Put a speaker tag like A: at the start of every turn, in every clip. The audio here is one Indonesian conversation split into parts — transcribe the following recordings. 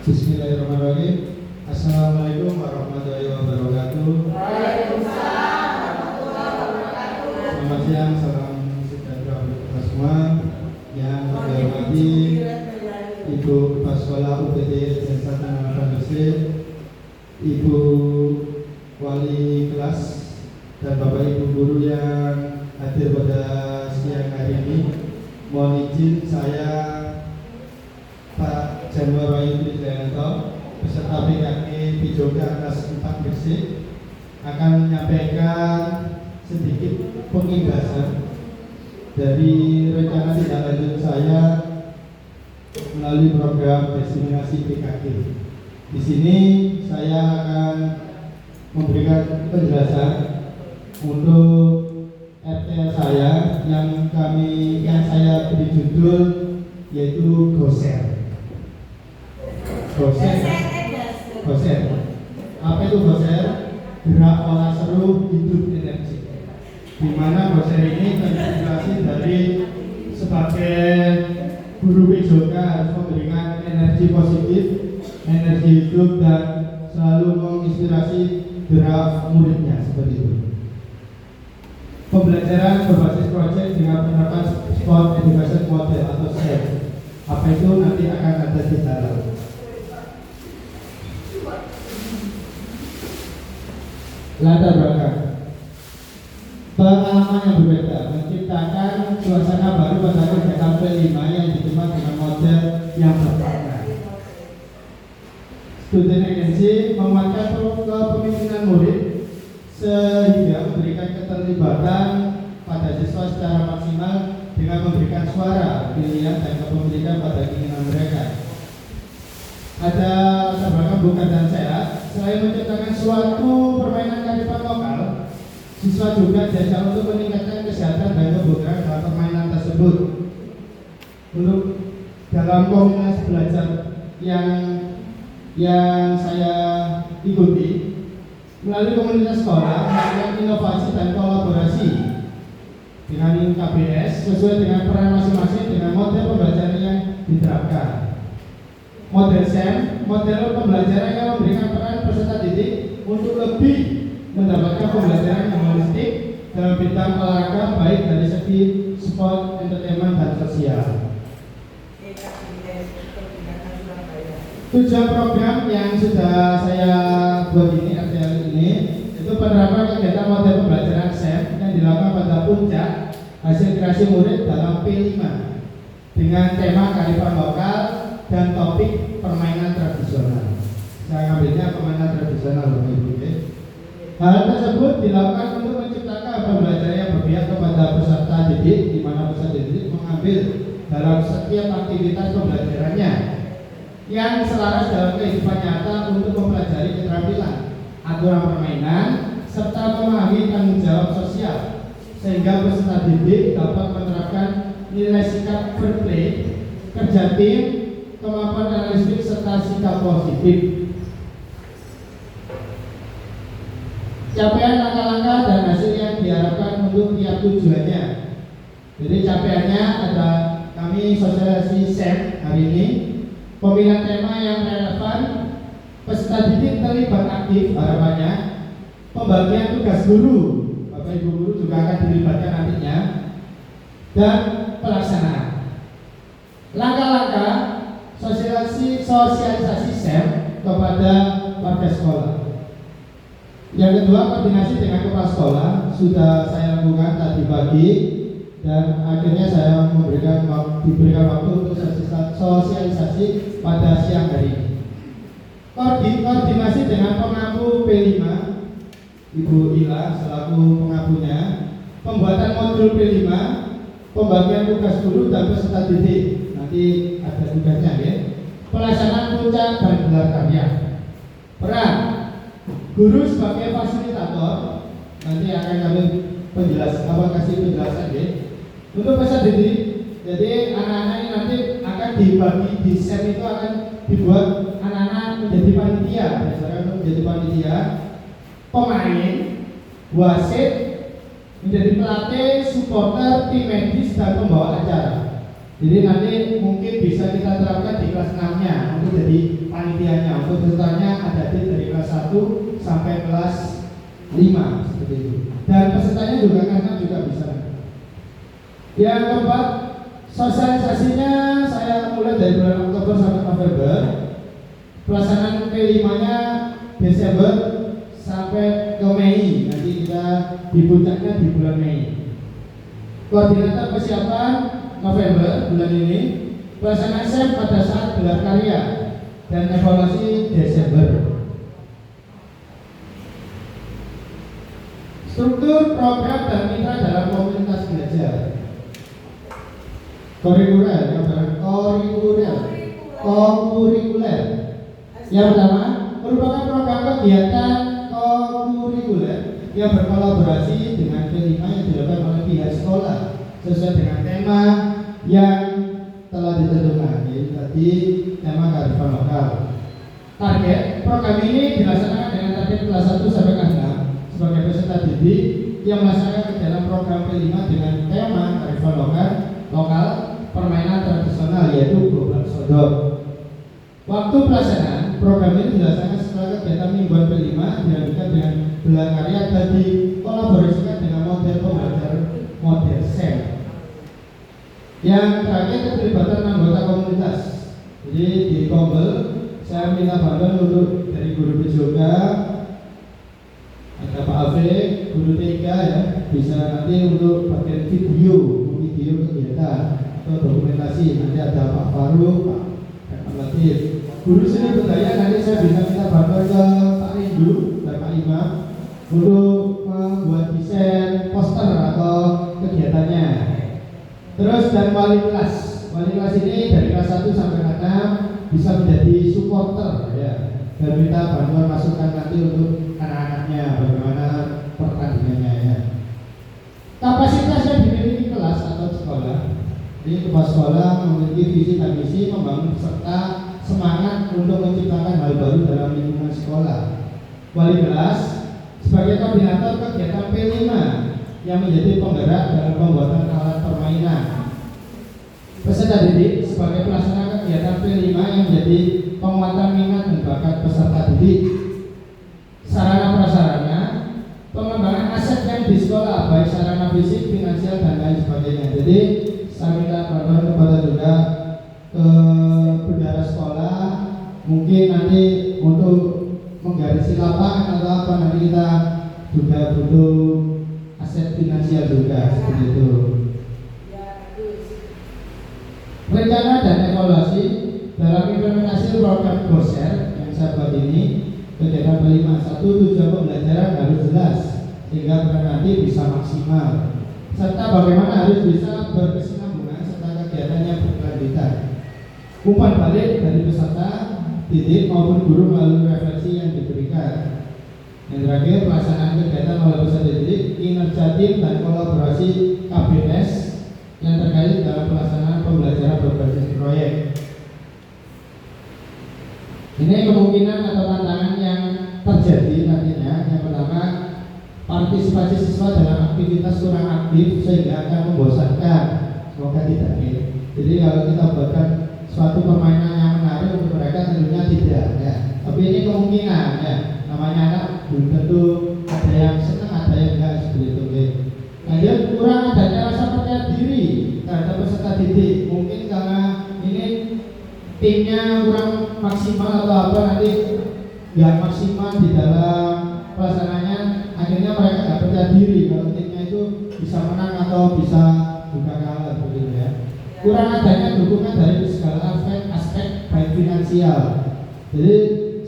A: Bismillahirrahmanirrahim. Assalamualaikum warahmatullahi wabarakatuh.
B: Waalaikumsalam warahmatullahi wabarakatuh.
A: Selamat siang, salam sejahtera untuk kita semua. Yang saya hormati Ibu Kepala Sekolah UPT Desa Tanah Ibu Wali kelas dan Bapak Ibu guru yang hadir pada siang hari ini. Mohon izin saya Pak Januar Wahyu Trijayanto beserta BKK Pijoga kelas 4 Gresik akan menyampaikan sedikit pengingasan dari rencana tindak lanjut saya melalui program destinasi PKK. Di sini saya akan memberikan penjelasan untuk RTL saya yang saya beri judul yaitu GOSER. GOSER. Apa itu GOSER? Gerak olah seru hidup energi. Di mana GOSER ini terinspirasi dari sebagai guru PJK harus memberikan energi positif, energi hidup dan selalu menginspirasi gerak muridnya seperti itu. Pembelajaran berbasis proyek dengan penerapan Sport Education Model atau SEM. Apa itu nanti akan ada di dalam. Latar belakang pengalaman yang berbeda menciptakan suasana baru pada kegiatan P5 yang diterima dengan model yang berbeda. Student agency menguatkan kepemimpinan murid sehingga memberikan keterlibatan pada siswa secara maksimal dengan memberikan suara, pilihan dan kepemilikan pada keinginan mereka. Ada latar belakang bukan dan sehat. Selain menciptakan suatu permainan kearifan lokal, siswa juga diajak untuk meningkatkan kesehatan dan kebugaran dalam permainan tersebut. Untuk dalam komunitas belajar yang saya ikuti melalui komunitas sekolah melakukan inovasi dan kolaborasi dengan KBS sesuai dengan peran masing-masing dengan model pembelajaran yang diterapkan. Model SEM, model pembelajaran yang memberikan peran peserta didik untuk lebih mendapatkan pembelajaran yang holistik dalam bidang olahraga baik dari segi sport, entertainment, dan sosial. Tujuan program yang sudah saya buat ini, RTL ini, itu penerapan kegiatan model pembelajaran SEM yang dilakukan pada puncak hasil kreasi murid dalam P5 dengan tema kearifan lokal dan topik permainan tradisional. Saya ngambilnya permainan tradisional, Bapak Ibu. Hal tersebut dilakukan untuk menciptakan pembelajaran yang berpihak kepada peserta didik, di mana peserta didik mengambil dalam setiap aktivitas pembelajarannya yang selaras dalam kehidupan nyata untuk mempelajari keterampilan, aturan permainan, serta memahami tanggung jawab sosial, sehingga peserta didik dapat menerapkan nilai sikap fair play, kerja tim, kemampuan analitik serta sikap positif. Capaian langkah-langkah dan hasil yang diharapkan untuk tiap tujuannya. Jadi capaiannya ada kami sosialisasi SEM hari ini, pemilihan tema yang relevan, peserta didik terlibat aktif harapannya, pembagian tugas guru, Bapak Ibu guru juga akan dilibatkan nantinya, dan pelaksanaan. Langkah-langkah sosialisasi SEM kepada warga sekolah. Yang kedua, koordinasi dengan kepala sekolah sudah saya lakukan tadi pagi dan akhirnya saya diberikan waktu untuk sosialisasi pada siang hari ini. Koordinasi dengan pengampu P5, Ibu Ila selaku pengampunya, pembuatan modul P5, pembagian tugas guru dan peserta didik. Nanti ada tugasnya ya. Pelaksanaan puncak dan gelar karya. Peran guru sebagai fasilitator, nanti akan kami kasih penjelasan ya. Untuk peserta didik, jadi anak-anak ini nanti akan dibagi di set itu akan dibuat anak-anak menjadi panitia, biasanya untuk menjadi panitia, pemain, wasit, menjadi pelatih, supporter, tim medis dan pembawa acara. Jadi nanti mungkin bisa kita terapkan di kelas 6-nya untuk jadi panitia penantiannya. Untuk pesertanya ada dari kelas 1 sampai kelas 5 seperti itu. Dan pesertanya juga karena juga bisa. Yang keempat, sosialisasinya saya mulai dari bulan Oktober sampai November. Pelaksanaan P5-nya Desember sampai ke Mei. Nanti kita di puncaknya di bulan Mei. Koordinator persiapan November bulan ini. Pelaksanaan SEM pada saat gelar karya dan evaluasi Desember. Struktur program dan mitra dalam komunitas belajar. Kurikuler. Yang pertama, merupakan program kegiatan kurikuler yang berkolaborasi dengan P5 yang dilakukan oleh pihak sekolah sesuai dengan tema yang telah ditentukan. Yaitu tadi tema kearifan lokal. Target program ini dilaksanakan dengan target kelas 1 sampai kelas 6 sebagai peserta didik yang melaksanakan kegiatan program P5 dengan tema kearifan lokal, permainan tradisional yaitu gobak sodok. Waktu pelaksanaan program ini dilaksanakan setelah kegiatan mingguan P5 dilanjutkan dengan gelar karya dan dikolaborasikan dengan model pembelajaran model SEM. Yang terakhir keterlibatan anggota komunitas. Jadi di Kombel saya minta bantuan untuk dari guru PJK, ada Pak Afrik, guru TK ya, bisa nanti untuk bagian video kegiatan atau dokumentasi. Nanti ada Pak Faruk, Pak Latif. Guru seni budaya nanti saya bisa minta bantuan ke Pak Rindu dan Pak Imam untuk membuat desain poster atau kegiatannya. Terus dan wali kelas ini dari kelas 1 sampai kelas 6 bisa menjadi supporter ya, dan minta bantuan masukan nanti untuk anak-anaknya bagaimana pertandingannya ya. Kapasitas yang dimiliki kelas atau sekolah. Jadi kepala sekolah memiliki visi dan misi membangun serta semangat untuk menciptakan hal baru dalam lingkungan sekolah. Wali kelas sebagai koordinator kegiatan P5 yang menjadi penggerak dalam pembuatan alat permainan. Peserta didik sebagai pelaksana kegiatan P5 yang menjadi penguatan minat dan bakat peserta didik. Sarana prasarana, pengembangan aset yang di sekolah baik sarana fisik, finansial dan lain sebagainya. Jadi saya minta bantuan kepada juga bendara sekolah, mungkin nanti untuk menggarisi lapangan atau apa, nanti kita juga butuh aset finansial juga seperti itu. Rencana dan evaluasi dalam implementasi program Goser yang saya buat ini, kegiatan P5 1 tujuan pembelajaran harus jelas sehingga nanti bisa maksimal, serta bagaimana harus bisa berkesinambungan serta kegiatannya berkelanjutan. Umpan balik dari peserta didik maupun guru melalui refleksi yang diberikan. Yang terakhir, pelaksanaan kegiatan oleh peserta didik, kinerja tim dan kolaborasi KBS yang terkait dalam pelaksanaan pembelajaran berbasis proyek. Ini kemungkinan atau tantangan yang terjadi nantinya. Yang pertama, partisipasi siswa dalam aktivitas kurang aktif sehingga akan membosankan. Semoga tidak. Jadi kalau kita buatkan suatu permainan yang menarik untuk mereka, tentunya tidak ya. Tapi ini kemungkinan ya. Namanya anak belum tentu ada yang senang, ada yang enggak seperti itu. Lanjut, kurang adanya rasa percaya diri terhadap peserta didik. Mungkin karena ini timnya kurang maksimal atau apa, nanti nggak maksimal di dalam pelaksananya, akhirnya mereka nggak percaya diri kalau timnya itu bisa menang atau bisa juga kalah begitu ya. Kurang adanya dukungan dari segala aspek baik finansial. Jadi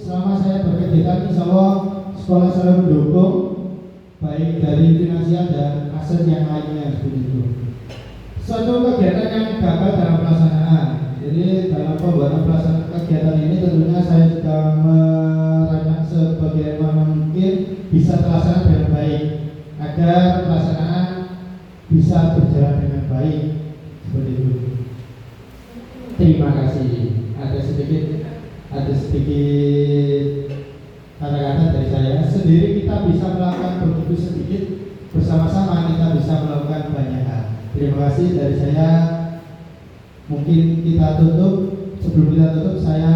A: selama saya berkegiatan, insya Allah sekolah selalu mendukung baik dari finansial dan aset yang lainnya seperti itu. Suatu kegiatan yang gagal dalam pelaksanaan. Jadi dalam pembuatan pelaksanaan kegiatan ini tentunya saya sudah merancang sebagaimana mungkin bisa terlaksana dengan baik agar pelaksanaan bisa berjalan dengan baik seperti itu. Terima kasih. Ada sedikit kata-kata dari saya. Sendiri kita bisa melakukan begitu sedikit, bersama-sama kita bisa melakukan banyak hal. Terima kasih dari saya. Mungkin kita tutup. Sebelum kita tutup, saya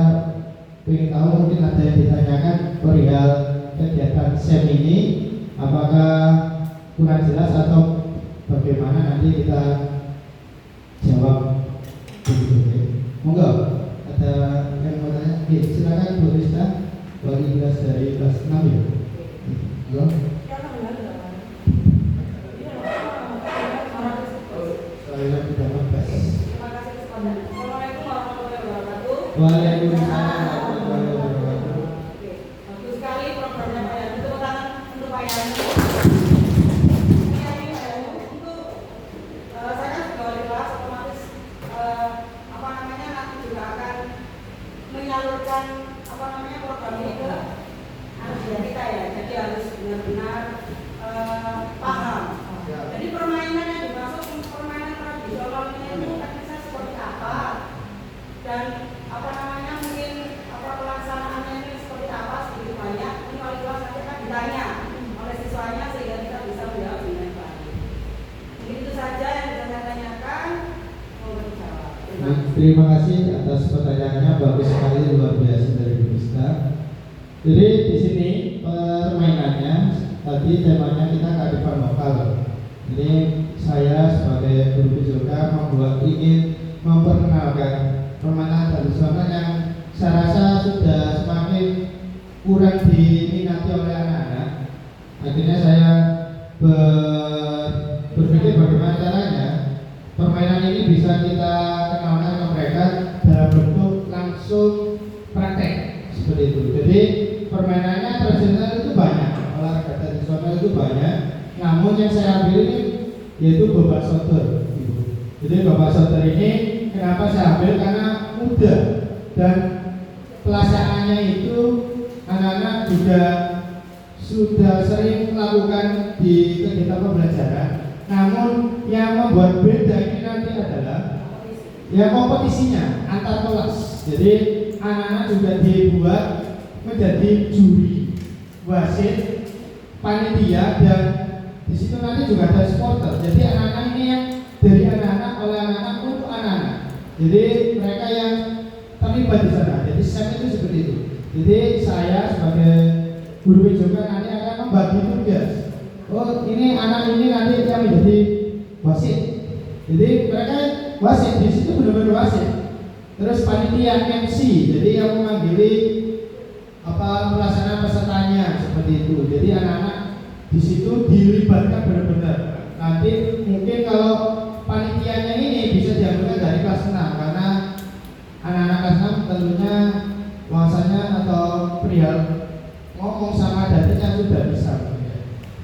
A: ingin tahu, mungkin ada yang ditanyakan perihal kegiatan SEM ini, apakah kurang jelas atau bagaimana, nanti kita jawab begitu. Monggo, ada yang mau tanya? Silakan Bu Rizka, wali kelas dari kelas 6 ya. Halo. Saya tidak membahas.
B: Terima kasih kesempatan. Assalamualaikum warahmatullahi wabarakatuh.
A: Waalaikumsalam warahmatullahi wabarakatuh.
B: Oke, bagus sekali programnya Pak Yani. Tepuk tangan untuk Pak Yani. Ini Pak Yani untuk saya kan sebagai wali kelas otomatis nanti juga akan menyalurkan program ini ke anak-anak kita ya. Jadi harus benar-benar paham. Jadi permainan yang dimaksud permainan tradisional ini teknisnya seperti apa dan mungkin pelaksanaannya ini seperti apa, sedikit banyak ini wali kelas nanti akan ditanya oleh siswanya sehingga kita bisa menjawab dengan baik. Mungkin itu saja yang bisa saya tanyakan. Mohon dijawab.
A: Terima kasih atas pertanyaannya, bagus sekali, luar biasa dari Bu Rizka. Jadi di sini permainannya tadi temanya kita kearifan lokal. Jadi saya sebagai guru PJOK ingin memperkenalkan permainan tradisional yang saya rasa sudah semakin kurang diminati oleh anak-anak. Akhirnya saya berpikir bagaimana caranya permainan ini bisa kita kenalkan ke mereka dalam bentuk langsung praktek seperti itu. Jadi permainannya tradisional itu banyak, olahraga tradisional itu banyak. Namun yang saya ambil ini yaitu babak sodor. Jadi babak sodor ini kenapa saya ambil, karena mudah dan pelaksanaannya itu anak-anak juga sudah sering melakukan di kegiatan pembelajaran. Namun yang membuat beda ini nanti adalah ya kompetisinya antar kelas. Jadi anak-anak juga dibuat menjadi juri, wasit, panitia, dan di situ nanti juga ada supporter. Jadi anak-anak ini yang dari anak-anak oleh anak-anak untuk anak-anak. Jadi mereka yang terlibat di sana. Jadi SEM itu seperti itu. Jadi saya sebagai guru juga nanti akan membagi tugas. Oh, ini anak ini nanti yang menjadi wasit. Jadi mereka wasit di situ benar-benar wasit. Terus panitia MC, jadi yang memanggili pelaksanaan pesertanya seperti itu. Jadi anak-anak di situ dilibatkan benar-benar. Nanti mungkin kalau panitianya ini bisa diambil dari kelas 6, karena anak-anak kelas 6 tentunya bahasanya atau perihal ngomong sama adatnya sudah bisa.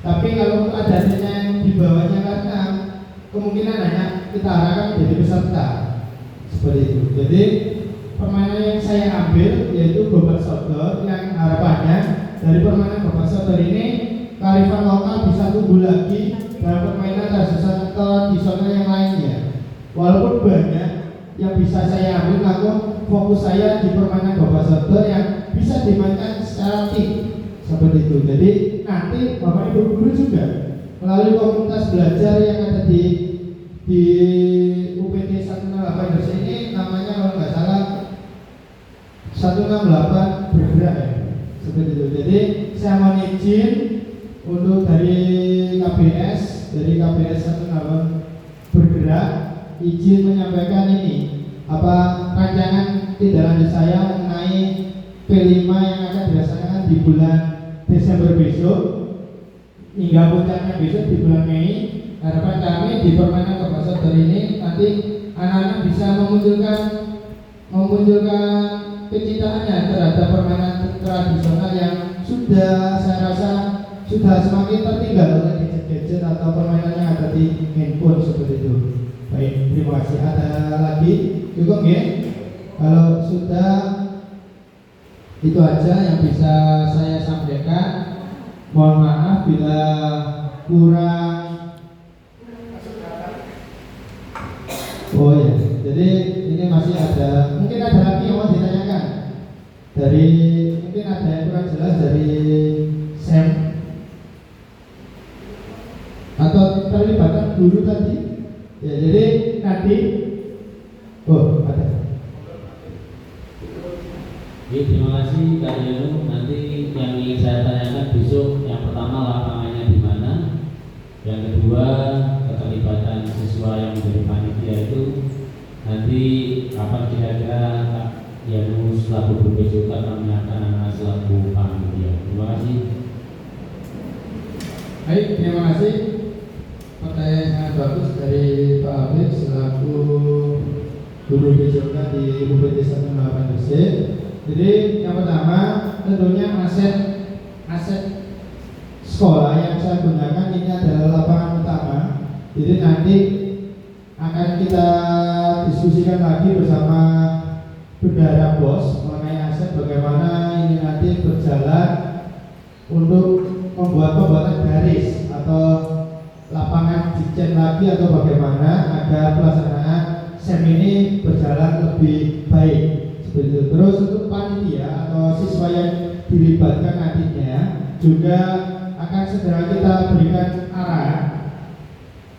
A: Tapi kalau untuk adatnya yang di bawahnya karena kemungkinan hanya kita harapkan menjadi peserta seperti itu. Jadi permainan yang saya ambil yaitu babak sodor, yang harapannya dari permainan babak sodor ini kearifan lokal bisa tumbuh lagi dalam permainan tradisional yang lainnya. Walaupun banyak yang bisa saya ambil, namun fokus saya di permainan babak sodor yang bisa dimainkan secara tim seperti itu. Jadi nanti Bapak Ibu guru juga melalui komunitas belajar yang ada di UPT 168 Gresik ini, namanya kalau nggak salah 168 bergerak ya, seperti itu. Jadi saya mohon izin untuk dari KBS 168 bergerak, izin menyampaikan ini rancangan tindak lanjut saya mengenai P5 yang akan dilaksanakan di bulan Desember besok hingga puncaknya besok di bulan Mei. Harapan kami di permainan babak sodor ini nanti anak-anak bisa memunculkan kecintaannya terhadap permainan tradisional yang sudah saya rasa sudah semakin tertinggal oleh gadget-gadget atau permainan yang ada di handphone seperti itu. Baik, terima kasih. Ada lagi? Cukup ya? Kalau sudah, itu aja yang bisa saya sampaikan. Mohon maaf bila kurang. Oh ya, jadi ini masih ada, mungkin ada lagi yang mau ditanyakan dari, mungkin ada yang kurang jelas dari SEM atau terlibatkan guru tadi. Ya, jadi nanti, oh ada.
C: Oke, terima kasih Kak Yanu. Nanti yang ingin saya tanyakan besok, yang pertama lapangannya di mana, yang kedua keterlibatan siswa yang menjadi panitia itu nanti kapan kira-kira Kak Yanu selaku guru BPJK akan menyiapkan anak selaku panitia. Terima kasih.
A: Baik, terima kasih. Pertanyaan yang bagus dari Pak Habib selaku guru BPJK di UPT 108 Gresik. Jadi yang pertama tentunya aset sekolah yang saya gunakan ini adalah lapangan utama. Jadi nanti akan kita diskusikan lagi bersama Bendahara Bos mengenai aset bagaimana ini nanti berjalan untuk membuat pembuatan garis atau lapangan dicen lagi atau bagaimana agar pelaksanaan SEM ini berjalan lebih baik. Terus untuk panitia atau siswa yang dilibatkan nantinya juga akan segera kita berikan arahan.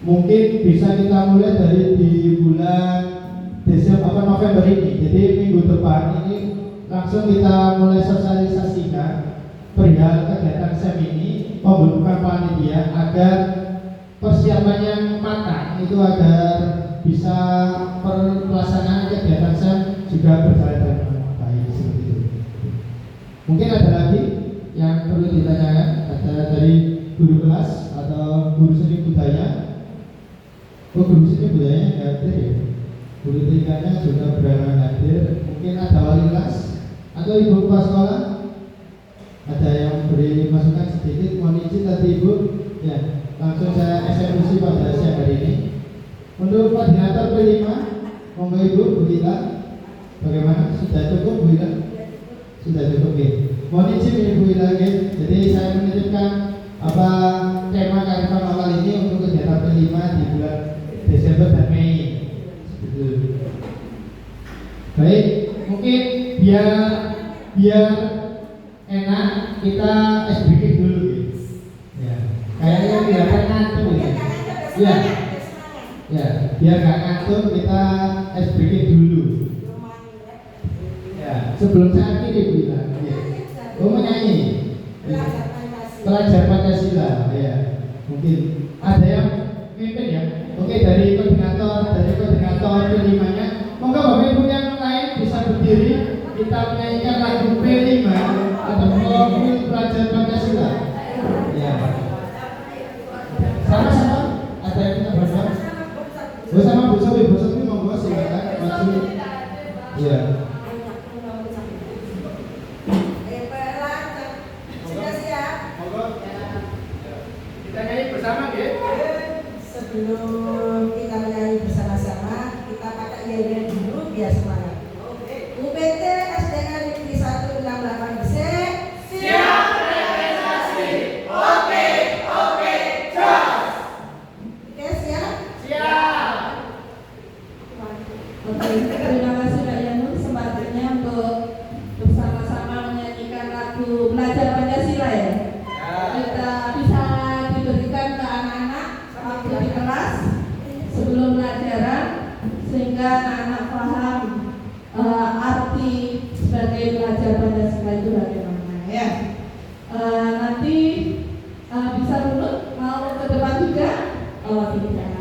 A: Mungkin bisa kita mulai dari di bulan Desember November ini. Jadi minggu depan ini langsung kita mulai sosialisasikan perihal kegiatan SEM ini, pembentukan panitia agar persiapannya matang itu agar bisa pelaksanaan kegiatan SEM juga berjalan dengan baik seperti itu. Mungkin ada lagi yang perlu ditanyakan, ada dari guru kelas atau guru seni budaya. Oh, guru seni budayanya nggak hadir ya? Guru TK-nya juga berhalangan hadir. Mungkin ada wali kelas atau ibu kepala sekolah. Ada yang beri masukan sedikit, mohon izin tadi ibu. Ya, langsung saya eksekusi pada siang hari ini. Untuk koordinator P5, monggo ibu, Bu Ila. Bagaimana? Sudah cukup Bu Ila? Sudah cukup ya. Mohon izin Ibu Ila ya. Jadi saya menitipkan apa tema kearifan lokal ini untuk kegiatan P5 di bulan Desember dan Mei. Betul. Baik, mungkin biar enak kita breaking dulu ya. Kayaknya tidak akan ngantuk ya. Ya. Ya, biar nggak ngantuk kita breaking dulu. Ya, sebelum saya akhiri bilang, ya. Oh menyanyi. Pelajar Pancasila, ya. Mungkin ada yang mimpin ya. Oke, dari koordinator P5-nya. Monggo Bapak Ibu yang lain bisa berdiri. Kita menyanyikan lagu P5 atau Profil Pelajar Pancasila. Ya. Sama-sama. Ada yang kita bersama. Bersama Bu Sofi monggo silakan maju. Ya. Kita nyanyi bersama ya.
B: Sebelum kita menyanyi bersama-sama, kita pakai yel-yel dulu biar semangat. UPT SDN Negeri 168 Gresik. Siap realisasi. Oke, jos. Oke, siap? Siap.
D: Oke, terima kasih Kak Yanu kesempatannya untuk bersama-sama menyanyikan lagu Belajar Pancasila ya. Kita bisa diberikan ke anak-anak waktu di kelas sebelum pelajaran sehingga anak-anak paham arti sebagai belajar Pancasila itu bagaimana ya. Nanti bisa dulu mau ke depan juga. Oh tidak.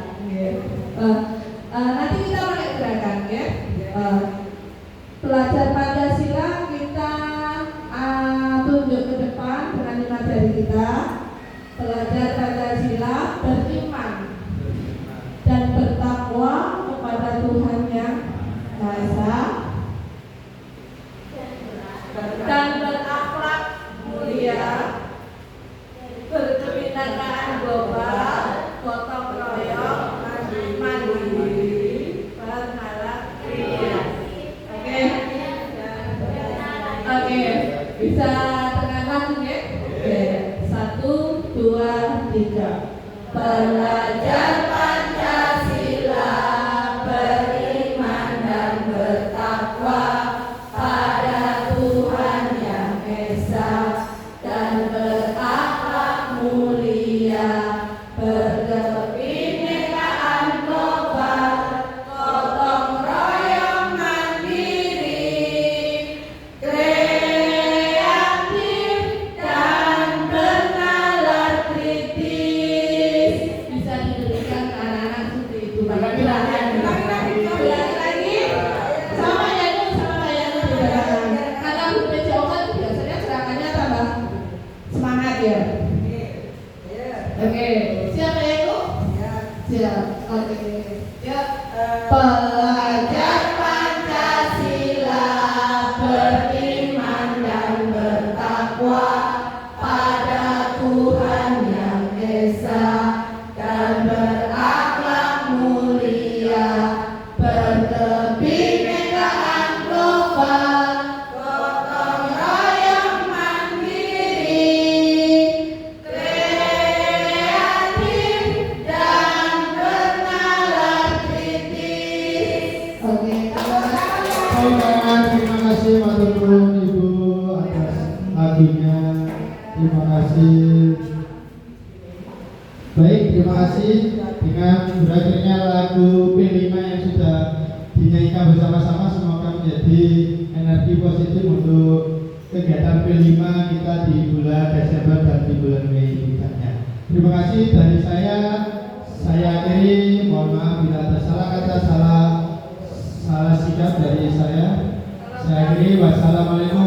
D: Nanti kita pakai gerakan ya. Belajar Pancasila kita tunjuk ke depan dengan 5 jari kita. Belajar Pancasila beriman dan bertakwa kepada Tuhan Yang Maha Esa dan berakhlak mulia, berkebinekaan global, gotong royong, mandiri, berhalak kreasi. Oke, bisa dengan lagu ya? Oke, 1, 2, 3. Belajar Pancasila, beriman dan bertakwa pada Tuhan Yang Esa dan berakhlak mulia, berkebinekaan global, gotong royong mandiri, kreasi.
A: Terima kasih. Baik, terima kasih. Dengan berakhirnya lagu P5 yang sudah dinyanyikan bersama-sama, semoga menjadi energi positif untuk kegiatan P5 kita di bulan Desember dan di bulan Mei berikutnya. Terima kasih dari saya akhiri. Mohon maaf bila ada salah kata, salah sikap dari saya. Saya akhiri. Wassalamualaikum